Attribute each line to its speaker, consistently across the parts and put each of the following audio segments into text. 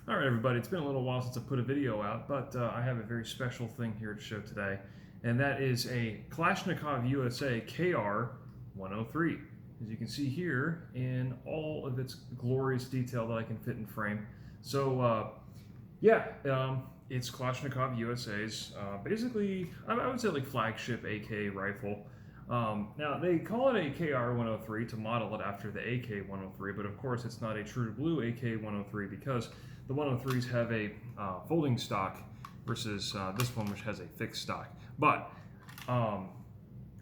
Speaker 1: All right, everybody, it's been a little while since I put a video out, but I have a very special thing here to show today, and that is a Kalashnikov USA KR103. As you can see here in all of its glorious detail that I can fit in frame. So, it's Kalashnikov USA's basically, I would say like flagship AK rifle. Now, they call it a KR103 to model it after the AK103, but of course it's not a true blue AK103 because the 103s have a folding stock versus this one, which has a fixed stock. But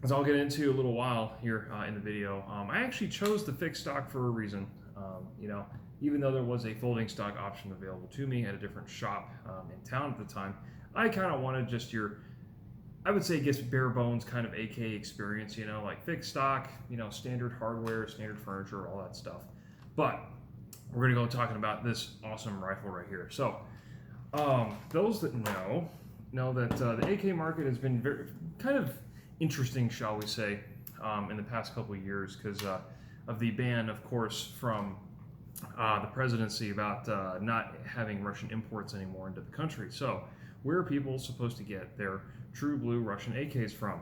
Speaker 1: as I'll get into a little while here in the video, I actually chose the fixed stock for a reason. Even though there was a folding stock option available to me at a different shop in town at the time, I kind of wanted just I would say just bare bones kind of AK experience, like fixed stock, standard hardware, standard furniture, all that stuff. But we're going to go talking about this awesome rifle right here. So those that know that the AK market has been very kind of interesting, shall we say, in the past couple of years because of the ban, of course, from the presidency about not having Russian imports anymore into the country. So where are people supposed to get their true blue Russian AKs from?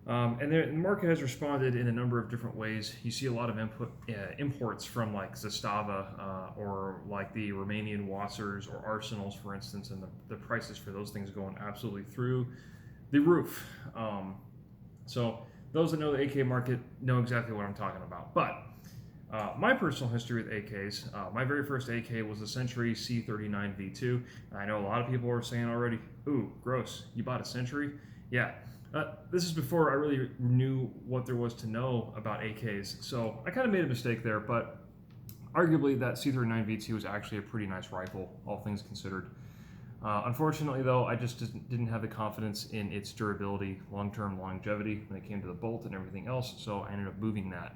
Speaker 1: And the market has responded in a number of different ways. You see a lot of imports from like Zastava or like the Romanian Wassers or Arsenals, for instance, and the prices for those things going absolutely through the roof. So those that know the AK market know exactly what I'm talking about. But my personal history with AKs, my very first AK was the Century C39 V2. I know a lot of people are saying already, ooh, gross, you bought a Century? Yeah. This is before I really knew what there was to know about AKs, so I kind of made a mistake there, but arguably that C39 V2 was actually a pretty nice rifle, all things considered. Unfortunately, though, I just didn't have the confidence in its durability, long-term longevity when it came to the bolt and everything else, so I ended up moving that.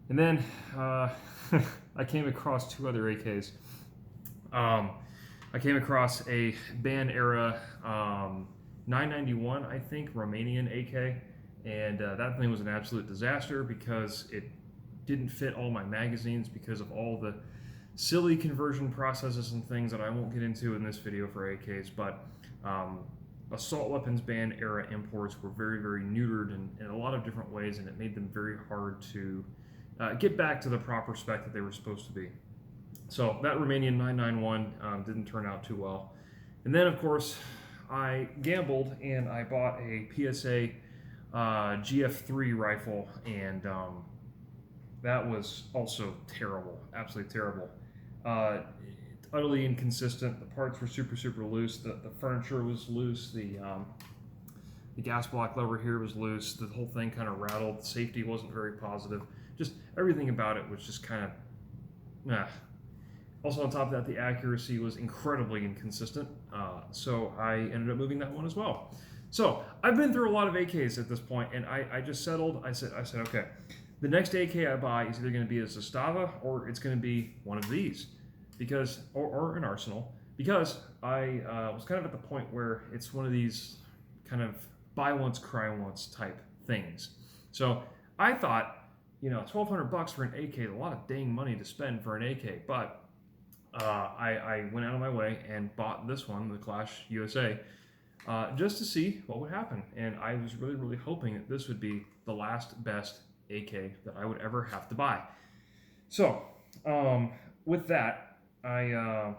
Speaker 1: And then I came across two other AKs. I came across a ban era 991, I think, Romanian AK, and that thing was an absolute disaster because it didn't fit all my magazines because of all the silly conversion processes and things that I won't get into in this video for AKs, but assault weapons ban era imports were very, very neutered in a lot of different ways, and it made them very hard to get back to the proper spec that they were supposed to be. So that Romanian 991 didn't turn out too well. And then, of course, I gambled and I bought a PSA GF3 rifle, and that was also terrible, absolutely terrible. Utterly inconsistent. The parts were super, super loose. The furniture was loose. The gas block lever here was loose. The whole thing kind of rattled. The safety wasn't very positive. Just everything about it was just kind of, Also, on top of that, the accuracy was incredibly inconsistent, so I ended up moving that one as well. So I've been through a lot of AKs at this point, and I just settled. I said, okay, the next AK I buy is either going to be a Zastava or it's going to be one of these, because or an Arsenal, because I was kind of at the point where it's one of these kind of buy once, cry once type things. So I thought, $1,200 for an AK, a lot of dang money to spend for an AK, but I went out of my way and bought this one, the Clash USA, just to see what would happen. And I was really, really hoping that this would be the last best AK that I would ever have to buy. So, with that, I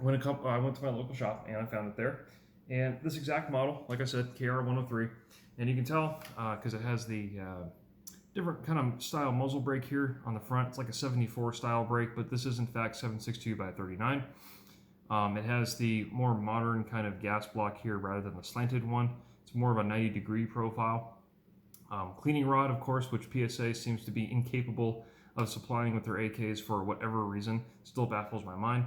Speaker 1: went to my local shop and I found it there. And this exact model, like I said, KR103, and you can tell because it has the different kind of style muzzle brake here on the front. It's like a 74 style brake, but this is in fact 7.62 by 39. It has the more modern kind of gas block here rather than the slanted one. It's more of a 90-degree profile. Cleaning rod, of course, which PSA seems to be incapable of supplying with their AKs for whatever reason, still baffles my mind.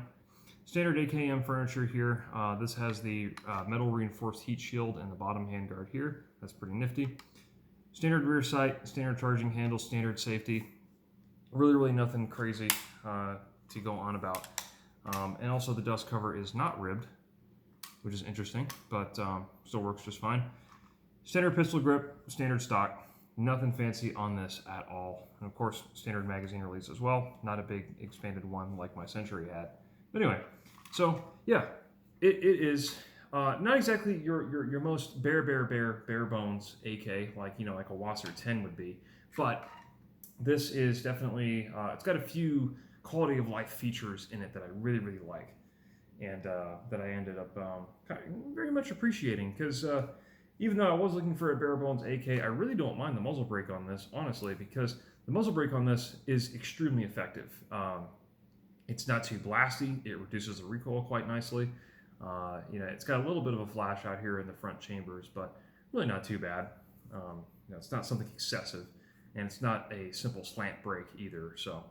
Speaker 1: Standard AKM furniture here. This has the metal reinforced heat shield and the bottom handguard here. That's pretty nifty. Standard rear sight, standard charging handle, standard safety. Really, really nothing crazy to go on about. And also the dust cover is not ribbed, which is interesting, but still works just fine. Standard pistol grip, standard stock. Nothing fancy on this at all. And of course, standard magazine release as well. Not a big expanded one like my Century had. But anyway, so yeah, it is not exactly your most bare bones AK like like a Wasser 10 would be, but this is definitely it's got a few quality of life features in it that I really like, and that I ended up very much appreciating, because even though I was looking for a bare bones AK, I really don't mind the muzzle brake on this, honestly, because the muzzle brake on this is extremely effective. It's not too blasty. It reduces the recoil quite nicely. It's got a little bit of a flash out here in the front chambers, but really not too bad. It's not something excessive, and it's not a simple slant brake either. So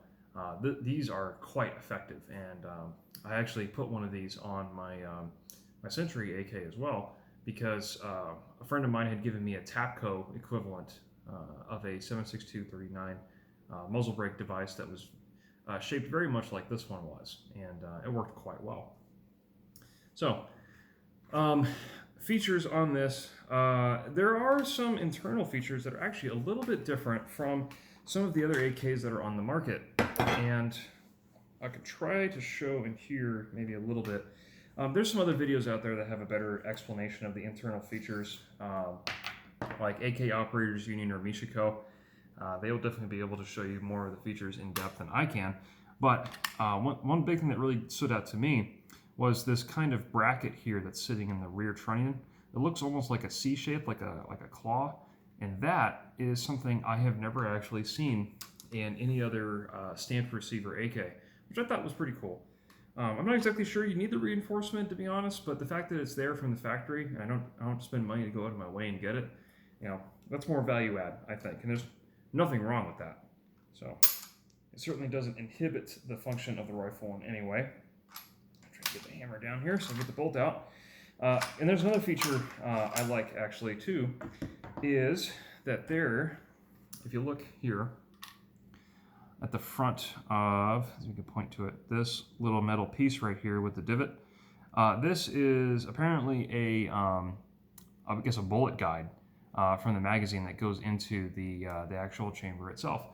Speaker 1: these are quite effective, and I actually put one of these on my my Century AK as well, because a friend of mine had given me a Tapco equivalent of a 7.6239 muzzle brake device that was shaped very much like this one was, and it worked quite well. So, features on this, there are some internal features that are actually a little bit different from some of the other AKs that are on the market, and I could try to show in here maybe a little bit. There's some other videos out there that have a better explanation of the internal features, like AK Operators Union or Michiko. They will definitely be able to show you more of the features in depth than I can. But one big thing that really stood out to me was this kind of bracket here that's sitting in the rear trunnion. It looks almost like a C shape, like a claw, and that is something I have never actually seen in any other stamped receiver AK, which I thought was pretty cool. I'm not exactly sure you need the reinforcement, to be honest, but the fact that it's there from the factory, and I don't have to spend money to go out of my way and get it, that's more value add, I think, and there's nothing wrong with that. So it certainly doesn't inhibit the function of the rifle in any way. I'm trying to get the hammer down here so I get the bolt out. And there's another feature I like actually too, is that there, if you look here at the front of, as you can point to it, this little metal piece right here with the divot, this is apparently I guess a bullet guide from the magazine that goes into the actual chamber itself.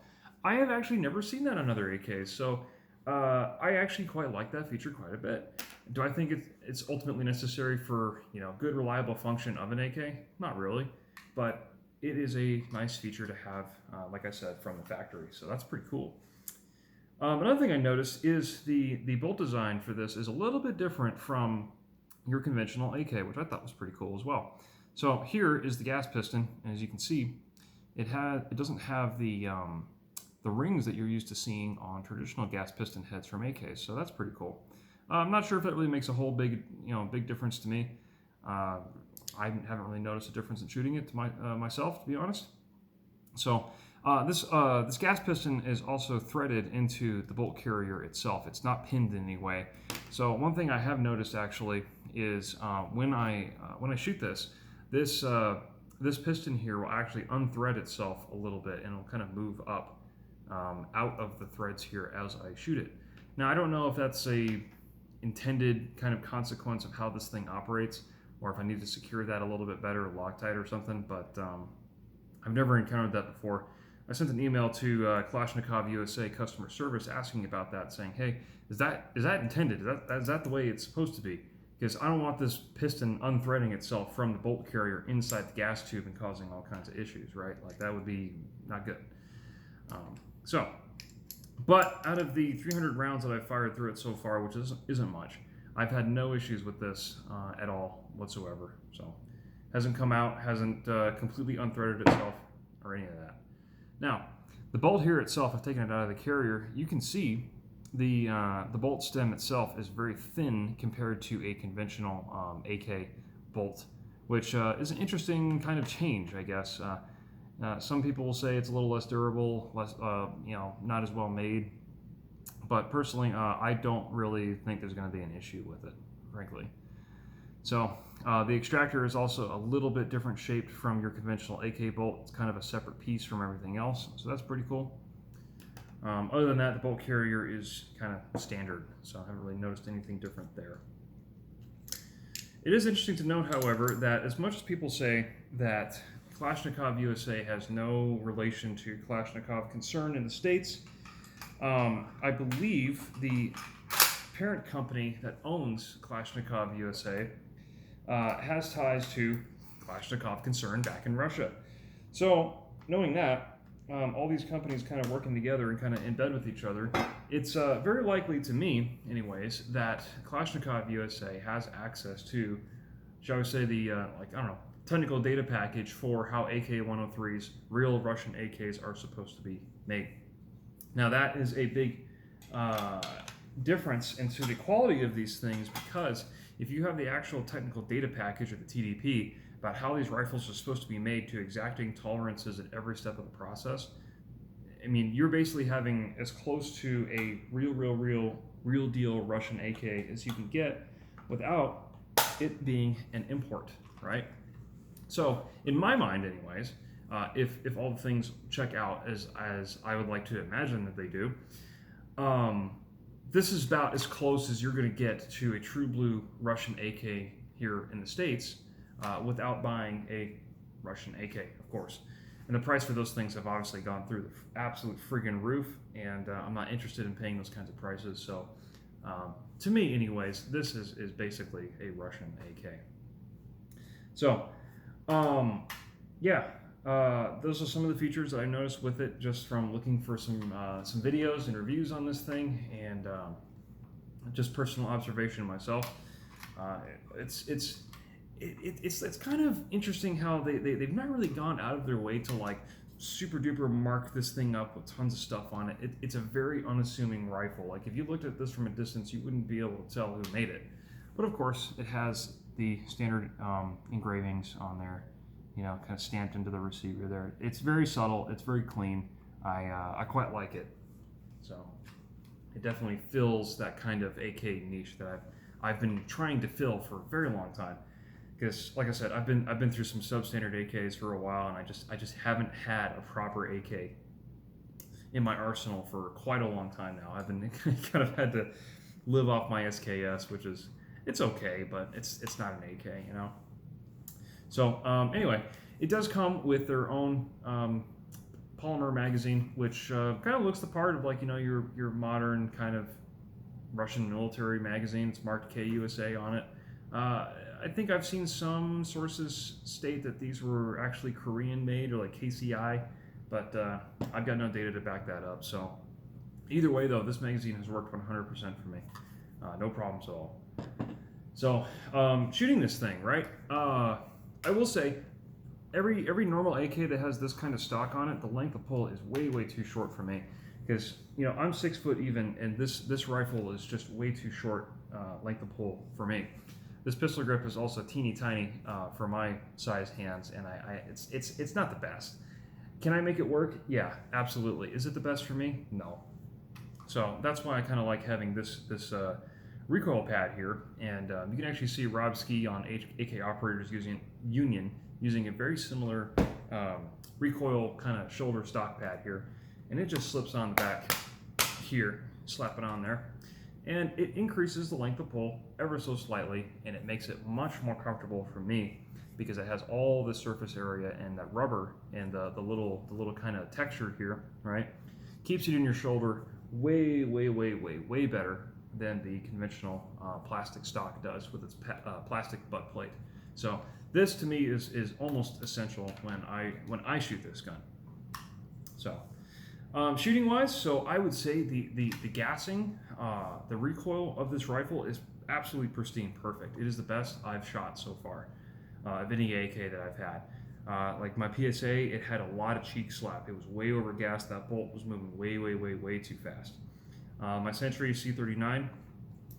Speaker 1: I have actually never seen that on other AKs, so I actually quite like that feature quite a bit. Do I think it's ultimately necessary for good reliable function of an AK? Not really, but it is a nice feature to have, like I said, from the factory, so that's pretty cool. Another thing I noticed is the bolt design for this is a little bit different from your conventional AK, which I thought was pretty cool as well. So here is the gas piston, and as you can see, it doesn't have the rings that you're used to seeing on traditional gas piston heads from AKs, so that's pretty cool. I'm not sure if that really makes a whole big difference to me. I haven't really noticed a difference in shooting it to myself, to be honest. So this gas piston is also threaded into the bolt carrier itself. It's not pinned in any way. So one thing I have noticed actually is when I shoot this piston here will actually unthread itself a little bit, and it'll kind of move up out of the threads here as I shoot it. Now I don't know if that's a intended kind of consequence of how this thing operates, or if I need to secure that a little bit better, Loctite or something, but I've never encountered that before. I sent an email to Kalashnikov USA customer service asking about that, saying, hey, is that intended? Is that the way it's supposed to be? Because I don't want this piston unthreading itself from the bolt carrier inside the gas tube and causing all kinds of issues, right? Like that would be not good. But out of the 300 rounds that I've fired through it so far, which isn't much, I've had no issues with this at all whatsoever. So hasn't come out, hasn't completely unthreaded itself or any of that. Now, the bolt here itself, I've taken it out of the carrier. You can see the bolt stem itself is very thin compared to a conventional AK bolt, which is an interesting kind of change, I guess. Some people will say it's a little less durable, less, not as well made. But personally, I don't really think there's going to be an issue with it, frankly. So the extractor is also a little bit different shaped from your conventional AK bolt. It's kind of a separate piece from everything else, so that's pretty cool. Other than that, the bolt carrier is kind of standard, so I haven't really noticed anything different there. It is interesting to note, however, that as much as people say that Kalashnikov USA has no relation to Kalashnikov concern in the States, I believe the parent company that owns Kalashnikov USA has ties to Kalashnikov concern back in Russia. So knowing that, all these companies kind of working together and kind of in bed with each other, it's very likely to me, anyways, that Kalashnikov USA has access to, shall we say, the technical data package for how AK-103s, real Russian AKs, are supposed to be made. Now that is a big difference into the quality of these things, because if you have the actual technical data package, or the TDP, about how these rifles are supposed to be made to exacting tolerances at every step of the process, I mean, you're basically having as close to a real deal Russian AK as you can get without it being an import, right? So in my mind anyways, if all the things check out as I would like to imagine that they do, this is about as close as you're going to get to a true blue Russian AK here in the States, without buying a Russian AK, of course. And the price for those things have obviously gone through the absolute friggin' roof, and I'm not interested in paying those kinds of prices. So to me anyways, this is basically a Russian AK. So those are some of the features that I noticed with it just from looking for some videos and reviews on this thing, and just personal observation myself. It's kind of interesting how they've not really gone out of their way to like super duper mark this thing up with tons of stuff on it. It's a very unassuming rifle. Like if you looked at this from a distance, you wouldn't be able to tell who made it. But of course, it has the standard engravings on there, you know, kind of stamped into the receiver there. It's very subtle. It's very clean. I quite like it. So it definitely fills that kind of AK niche that I've been trying to fill for a very long time. Because, like I said, I've been through some substandard AKs for a while, and I just haven't had a proper AK in my arsenal for quite a long time now. I've been kind of had to live off my SKS, which is, it's okay, but it's not an AK, you know. So anyway, it does come with their own polymer magazine, which kind of looks the part of, like, you know, your modern kind of Russian military magazine. It's marked KUSA on it. I think I've seen some sources state that these were actually Korean made, or like KCI, but I've got no data to back that up. So either way though, this magazine has worked 100% for me. No problems at all. So shooting this thing, right? I will say every normal AK that has this kind of stock on it, the length of pull is way too short for me, because, you know, I'm 6 foot even, and this rifle is just way too short length of pull for me. This pistol grip is also teeny tiny for my size hands, and it's not the best. Can I make it work? Yeah, absolutely. Is it the best for me? No. So that's why I kind of like having this recoil pad here, and you can actually see Rob Ski on AK Operators using a very similar recoil kind of shoulder stock pad here, and it just slips on the back here, slap it on there. And it increases the length of pull ever so slightly, and it makes it much more comfortable for me because it has all the surface area and that rubber and the little kind of texture here, right? Keeps it in your shoulder way better than the conventional plastic stock does with its plastic butt plate. So this to me is almost essential when I shoot this gun. So shooting wise, so I would say the gassing, the recoil of this rifle is absolutely pristine, perfect. It is the best I've shot so far of any AK that I've had. Like my PSA, it had a lot of cheek slap. It was way over gassed. That bolt was moving way too fast. My Century C39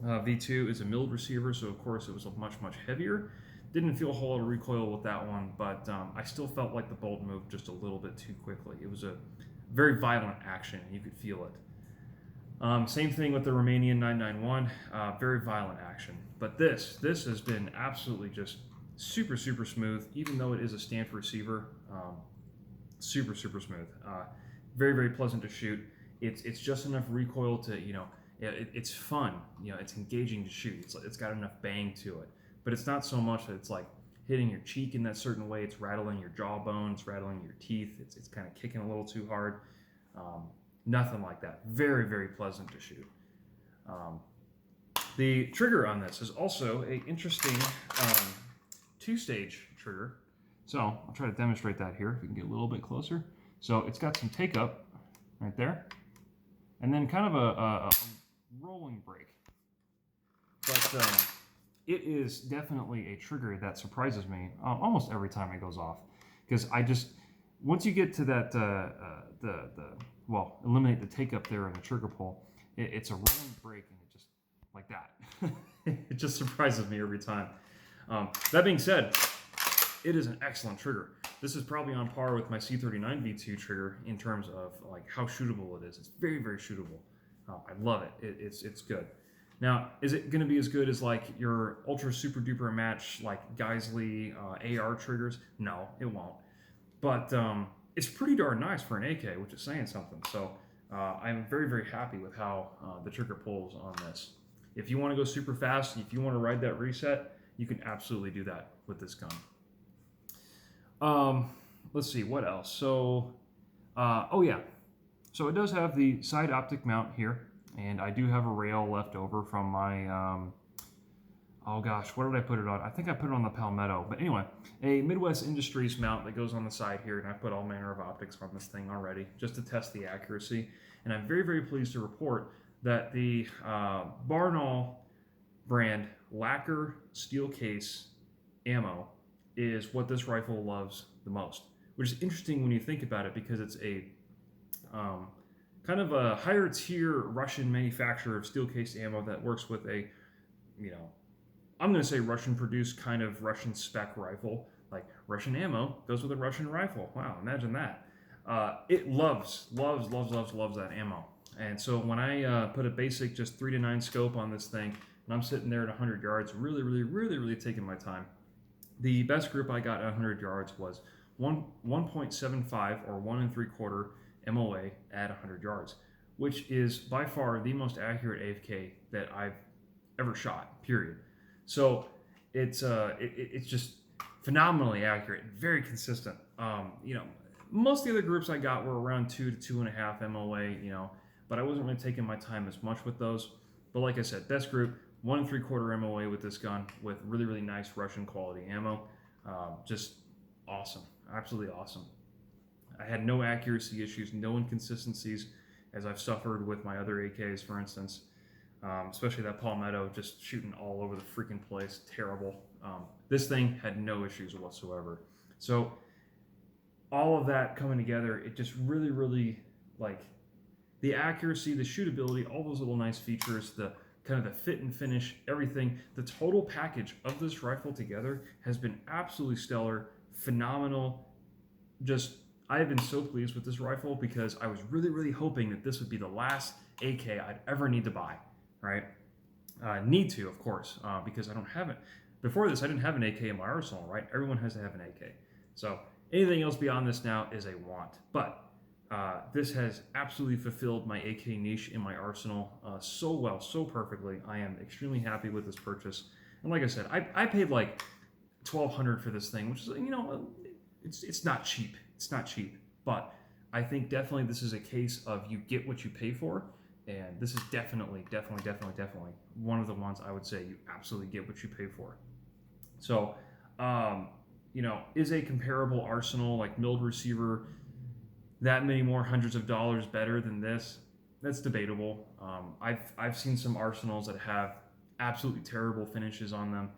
Speaker 1: V2 is a milled receiver, so of course it was much heavier. Didn't feel a whole lot of recoil with that one, but I still felt like the bolt moved just a little bit too quickly. It was a very violent action, and you could feel it. Same thing with the Romanian 991, very violent action. But this has been absolutely just super smooth, even though it is a stamped receiver. Super smooth. Very pleasant to shoot. It's just enough recoil to, you know, it's fun. You know, it's engaging to shoot. It's got enough bang to it. But it's not so much that it's like hitting your cheek in that certain way. It's rattling your jawbone, it's rattling your teeth. It's kind of kicking a little too hard. Nothing like that. Very pleasant to shoot. The trigger on this is also a interesting two-stage trigger. So I'll try to demonstrate that here if we can get a little bit closer. So it's got some take up right there, and then kind of a rolling brake. But it is definitely a trigger that surprises me almost every time it goes off, because once you get to that eliminate the take up there in the trigger pull, it's a rolling brake, and it just like that. It just surprises me every time. That being said, it is an excellent trigger. This is probably on par with my C39 V2 trigger in terms of like how shootable it is. It's very, very shootable. I love it. It's good. Now, is it going to be as good as like your ultra super duper match like Geisley AR triggers? No, it won't. But it's pretty darn nice for an AK, which is saying something. So I'm very, very happy with how the trigger pulls on this. If you want to go super fast, if you want to ride that reset, you can absolutely do that with this gun. Let's see, what else? So, oh yeah. So it does have the side optic mount here, and I do have a rail left over from my, oh gosh, what did I put it on? I think I put it on the Palmetto. But anyway, a Midwest Industries mount that goes on the side here, and I put all manner of optics on this thing already just to test the accuracy. And I'm very, very pleased to report that the Barnaul brand lacquer steel case ammo is what this rifle loves the most, which is interesting when you think about it, because it's a kind of a higher tier Russian manufacturer of steel case ammo that works with a, I'm going to say Russian produced kind of Russian spec rifle. Like Russian ammo goes with a Russian rifle. Wow, imagine that. It loves that ammo. And so when I put a basic just 3-9 scope on this thing, and I'm sitting there at 100 yards, really taking my time. The best grip I got at 100 yards was 1.75 or 1 3/4 MOA at 100 yards, which is by far the most accurate AFK that I've ever shot, period. So it's just phenomenally accurate, very consistent. Most of the other groups I got were around 2 to 2.5 MOA, but I wasn't really taking my time as much with those. But like I said, best group, 1 3/4 MOA with this gun with really nice Russian quality ammo. Just awesome, absolutely awesome. I had no accuracy issues, no inconsistencies, as I've suffered with my other AKs, for instance. Especially that Palmetto, just shooting all over the freaking place, terrible. This thing had no issues whatsoever. So all of that coming together, it just really like the accuracy, the shootability, all those little nice features, the kind of the fit and finish, everything, the total package of this rifle together has been absolutely stellar, phenomenal. I have been so pleased with this rifle, because I was really hoping that this would be the last AK I'd ever need to buy, right? Need to, of course, because I don't have it. Before this, I didn't have an AK in my arsenal, right? Everyone has to have an AK. So anything else beyond this now is a want. But this has absolutely fulfilled my AK niche in my arsenal so well, so perfectly. I am extremely happy with this purchase. And like I said, I paid like $1,200 for this thing, which is, it's not cheap. It's not cheap. But I think definitely this is a case of you get what you pay for. And this is definitely one of the ones I would say you absolutely get what you pay for. So, is a comparable arsenal like milled receiver that many more hundreds of dollars better than this? That's debatable. I've seen some arsenals that have absolutely terrible finishes on them.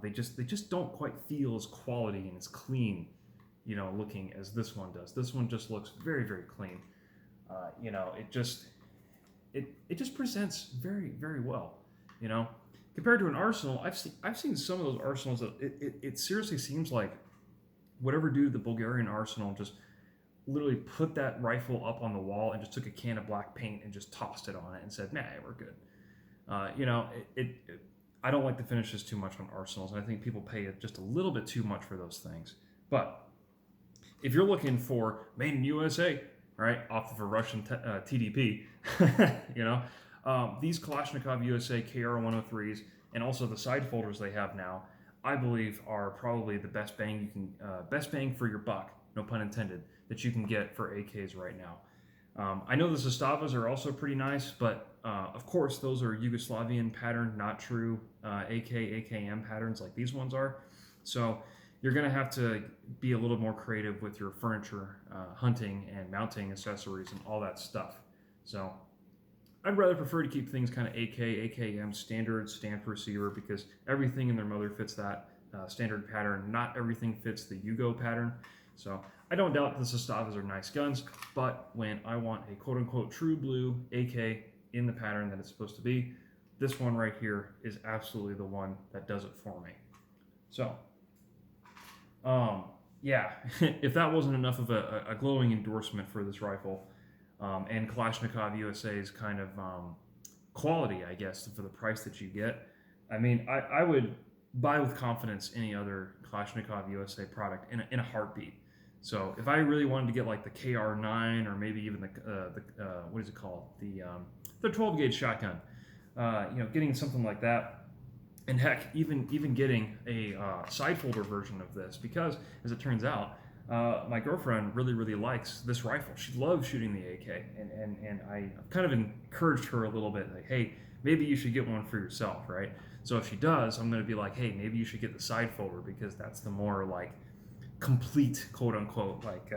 Speaker 1: They just don't quite feel as quality and as clean, looking as this one does. This one just looks very clean. It just presents very well. Compared to an arsenal, I've seen some of those arsenals that it seriously seems like whatever dude at the Bulgarian arsenal just literally put that rifle up on the wall and just took a can of black paint and just tossed it on it and said, nah, we're good. I don't like the finishes too much on arsenals, and I think people pay just a little bit too much for those things. But if you're looking for made in USA, right, off of a Russian TDP, these Kalashnikov USA KR103s and also the side folders they have now, I believe are probably the best bang for your buck, no pun intended, that you can get for AKs right now. I know the Zastavas are also pretty nice, but Of course, those are Yugoslavian pattern, not true AK, AKM patterns like these ones are. So you're going to have to be a little more creative with your furniture, hunting and mounting accessories and all that stuff. So I'd rather prefer to keep things kind of AK, AKM standard, stamped receiver, because everything in their motor fits that standard pattern. Not everything fits the Yugo pattern. So I don't doubt the Zastavas are nice guns, but when I want a quote-unquote true blue AK in the pattern that it's supposed to be, this one right here is absolutely the one that does it for me. So, yeah, if that wasn't enough of a glowing endorsement for this rifle, and Kalashnikov USA's kind of quality, I guess, for the price that you get, I mean, I would buy with confidence any other Kalashnikov USA product in a heartbeat. So if I really wanted to get like the KR9 or maybe even the what is it called, the 12 gauge shotgun, getting something like that, and heck, even getting a side folder version of this, because as it turns out, my girlfriend really likes this rifle. She loves shooting the AK, and I kind of encouraged her a little bit, like, hey, maybe you should get one for yourself, right? So if she does, I'm going to be like, hey, maybe you should get the side folder, because that's the more like complete, quote unquote, like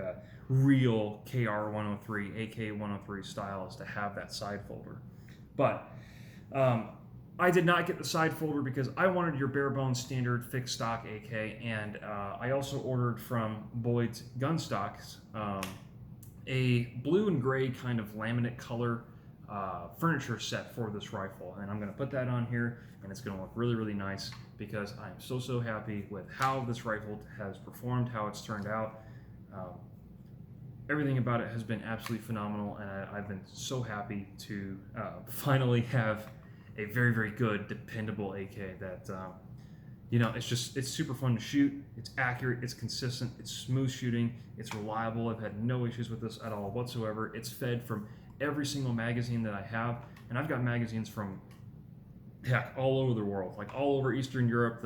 Speaker 1: real KR103, AK103 style, is to have that side folder. But I did not get the side folder because I wanted your bare bones standard fixed stock AK, and I also ordered from Boyd's Gun Stocks a blue and gray kind of laminate color furniture set for this rifle, and I'm going to put that on here, and it's going to look really nice, because I'm so happy with how this rifle has performed, how it's turned out. Everything about it has been absolutely phenomenal, and I've been so happy to finally have a very good, dependable AK that it's super fun to shoot. It's accurate, it's consistent, it's smooth shooting, it's reliable. I've had no issues with this at all whatsoever. It's fed from every single magazine that I have, and I've got magazines from heck all over the world, like all over Eastern Europe,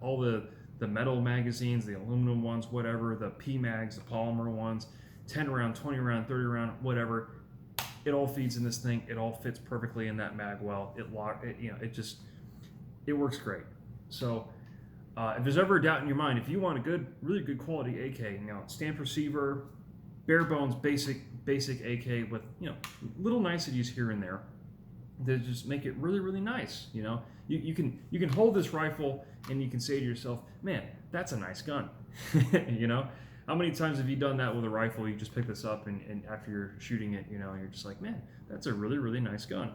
Speaker 1: all the metal magazines, the aluminum ones, whatever, the P mags, the polymer ones, 10 round, 20 round, 30 round, whatever. It all feeds in this thing. It all fits perfectly in that mag well. It works great. So if there's ever a doubt in your mind, if you want a really good quality AK, stamped receiver, bare bones, basic AK with little niceties here and there that just make it really nice. You can hold this rifle and you can say to yourself, man, that's a nice gun. How many times have you done that with a rifle? You just pick this up and after you're shooting it, you're just like, man, that's a really nice gun.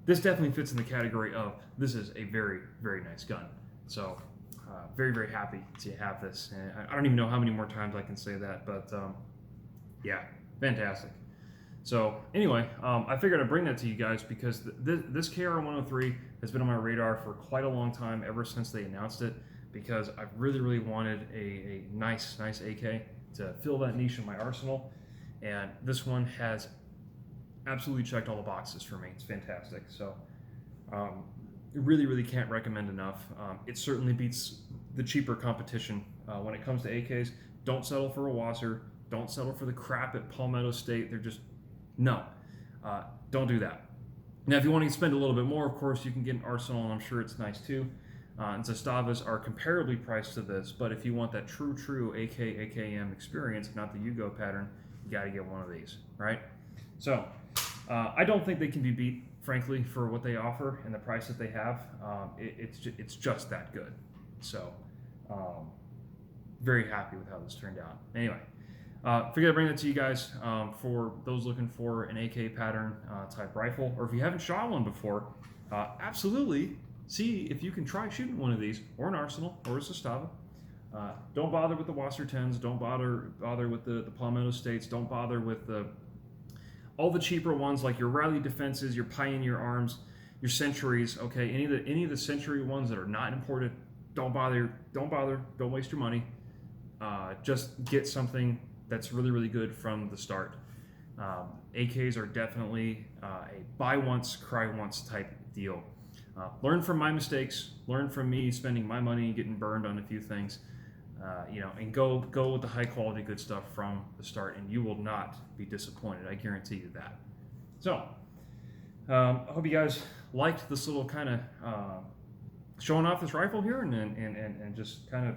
Speaker 1: This definitely fits in the category of this is a very nice gun. So very happy to have this. And I don't even know how many more times I can say that, but yeah, fantastic. So anyway, I figured I'd bring that to you guys because this KR103 has been on my radar for quite a long time, ever since they announced it, because I really wanted a nice AK to fill that niche in my arsenal, and this one has absolutely checked all the boxes for me. It's fantastic. So really can't recommend enough. It certainly beats the cheaper competition when it comes to AKs. Don't settle for a Wasser. Don't settle for the crap at Palmetto State. They're just, no, don't do that. Now, if you want to spend a little bit more, of course, you can get an Arsenal, and I'm sure it's nice too. And Zastavas are comparably priced to this, but if you want that true AK, AKM experience, not the Yugo pattern, you got to get one of these, right? So, I don't think they can be beat, frankly, for what they offer and the price that they have. It's just that good. So, very happy with how this turned out. Anyway, figured I'd bring that to you guys for those looking for an AK pattern type rifle, or if you haven't shot one before, absolutely see if you can try shooting one of these, or an Arsenal, or a Zastava. Don't bother with the Wasser 10s. Don't bother with the Palmetto States. Don't bother with all the cheaper ones like your Riley Defenses, your Pioneer Arms, your Centuries. Okay, any of the Century ones that are not imported, don't bother. Don't waste your money. Just get something that's really good from the start. AKs are definitely a buy once, cry once type deal. Learn from my mistakes, learn from me spending my money and getting burned on a few things, and go with the high quality good stuff from the start, and you will not be disappointed. I guarantee you that. So I hope you guys liked this little kind of showing off this rifle here, and just kind of,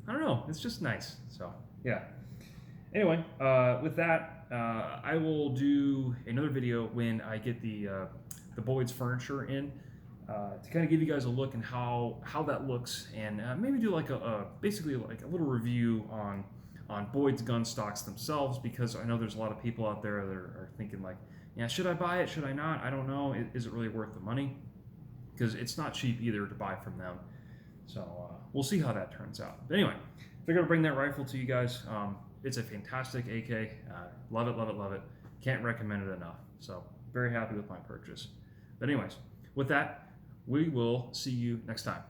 Speaker 1: I don't know, it's just nice. So yeah. Anyway, with that, I will do another video when I get the Boyd's furniture in, to kind of give you guys a look and how that looks, and maybe do like basically like a little review on Boyd's gun stocks themselves, because I know there's a lot of people out there that are thinking like, yeah, should I buy it? Should I not? I don't know. Is it really worth the money? Because it's not cheap either to buy from them. So we'll see how that turns out. But anyway, figured I'd bring that rifle to you guys. It's a fantastic AK. Love it, love it, love it. Can't recommend it enough. So very happy with my purchase. But anyways, with that, we will see you next time.